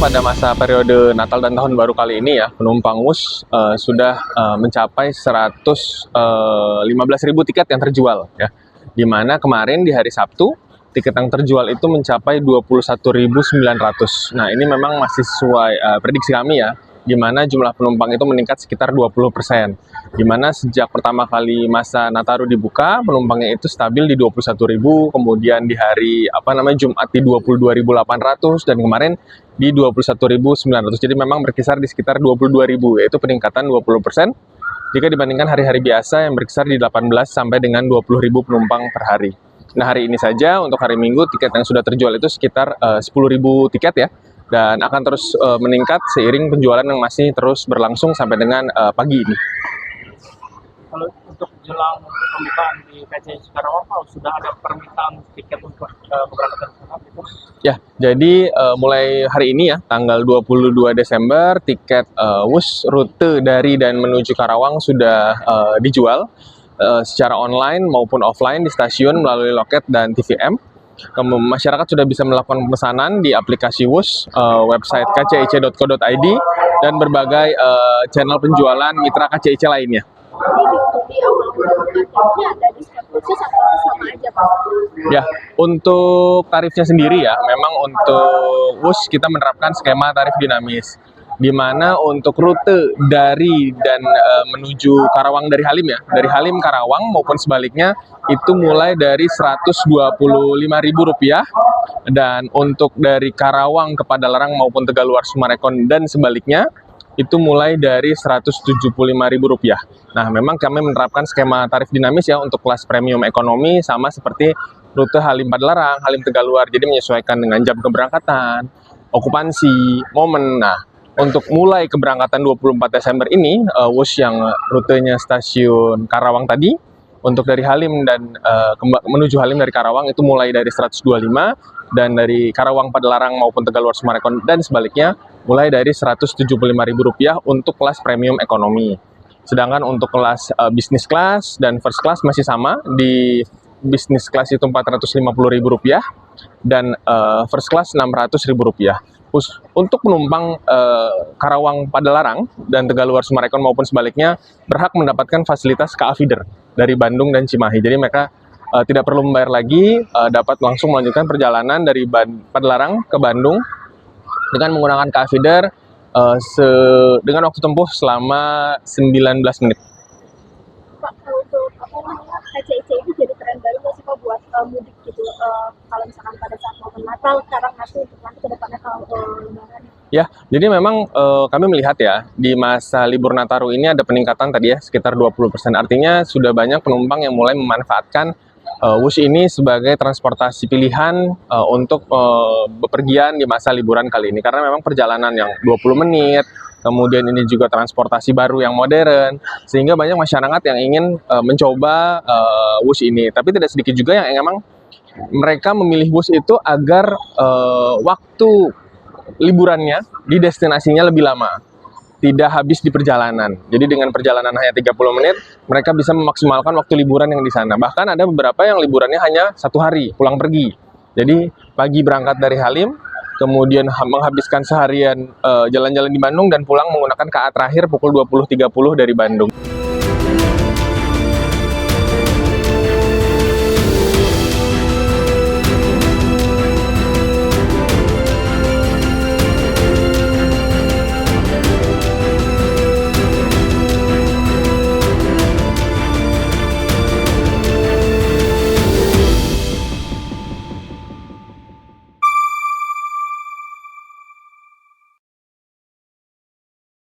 pada masa periode Natal dan Tahun Baru kali ini ya, penumpang Wus sudah mencapai 115.000 tiket yang terjual ya. Di mana kemarin di hari Sabtu tiket yang terjual itu mencapai 21.900. Nah, ini memang masih sesuai prediksi kami ya, di mana jumlah penumpang itu meningkat sekitar 20%. Di mana sejak pertama kali masa Nataru dibuka, penumpangnya itu stabil di 21.000, kemudian di hari Jumat di 22.800 dan kemarin di 21.900. Jadi memang berkisar di sekitar 22.000, yaitu peningkatan 20% jika dibandingkan hari-hari biasa yang berkisar di 18 sampai dengan 20.000 penumpang per hari. Nah, hari ini saja untuk hari Minggu tiket yang sudah terjual itu sekitar 10.000 tiket ya, dan akan terus meningkat seiring penjualan yang masih terus berlangsung sampai dengan pagi ini. Kalau untuk jelang pembukaan di KCI Karawang, sudah ada permintaan tiket untuk keberangkatan pesawat gitu? Ya, jadi mulai hari ini ya, tanggal 22 Desember, tiket Wus rute dari dan menuju Karawang sudah dijual secara online maupun offline di stasiun melalui loket dan TVM. Masyarakat sudah bisa melakukan pemesanan di aplikasi Wus, website kcic.co.id, dan berbagai channel penjualan mitra KCIC lainnya. Di awal pembukaannya ada diskon khusus atau sama aja Pak? Ya, untuk tarifnya sendiri ya, memang untuk Wus kita menerapkan skema tarif dinamis, di mana untuk rute dari dan menuju Karawang dari Halim ya, dari Halim Karawang maupun sebaliknya itu mulai dari Rp125.000, dan untuk dari Karawang ke Padalarang maupun Tegaluar Sumarekon dan sebaliknya itu mulai dari Rp175.000. Nah, memang kami menerapkan skema tarif dinamis ya untuk kelas premium ekonomi, sama seperti rute Halim Padalarang, Halim Tegaluar, jadi menyesuaikan dengan jam keberangkatan, okupansi, momen. Nah, untuk mulai keberangkatan 24 Desember ini, Wus yang rutenya stasiun Karawang tadi, untuk dari Halim dan menuju Halim dari Karawang itu mulai dari 125, dan dari Karawang Padalarang maupun Tegaluar Sumarekon dan sebaliknya mulai dari Rp175.000 untuk kelas premium ekonomi. Sedangkan untuk kelas bisnis kelas dan first class masih sama, di bisnis kelas itu Rp450.000 dan first class Rp600.000. Untuk penumpang Karawang Padalarang dan Tegaluar Sumarekon maupun sebaliknya berhak mendapatkan fasilitas KA Feeder dari Bandung dan Cimahi. Jadi mereka tidak perlu membayar lagi, dapat langsung melanjutkan perjalanan dari Padalarang ke Bandung dengan menggunakan KA Feeder dengan waktu tempuh selama 19 menit. Pak, untuk KCIC itu jadi tren baru nggak sih Pak buat mudik gitu? Kalau misalkan pada saat momen Natal, sekarang nanti untuk nanti ke depannya kalau Lebaran. Ya, jadi memang kami melihat ya, di masa libur Nataru ini ada peningkatan tadi ya, sekitar 20%. Artinya sudah banyak penumpang yang mulai memanfaatkan Wus ini sebagai transportasi pilihan untuk bepergian di masa liburan kali ini. Karena memang perjalanan yang 20 menit, kemudian ini juga transportasi baru yang modern, sehingga banyak masyarakat yang ingin mencoba Wus ini. Tapi tidak sedikit juga yang memang mereka memilih Wus itu agar waktu liburannya di destinasinya lebih lama, tidak habis di perjalanan. Jadi dengan perjalanan hanya 30 menit, mereka bisa memaksimalkan waktu liburan yang di sana. Bahkan ada beberapa yang liburannya hanya 1 hari, pulang pergi. Jadi pagi berangkat dari Halim, kemudian menghabiskan seharian jalan-jalan di Bandung, dan pulang menggunakan KA terakhir pukul 20.30 dari Bandung.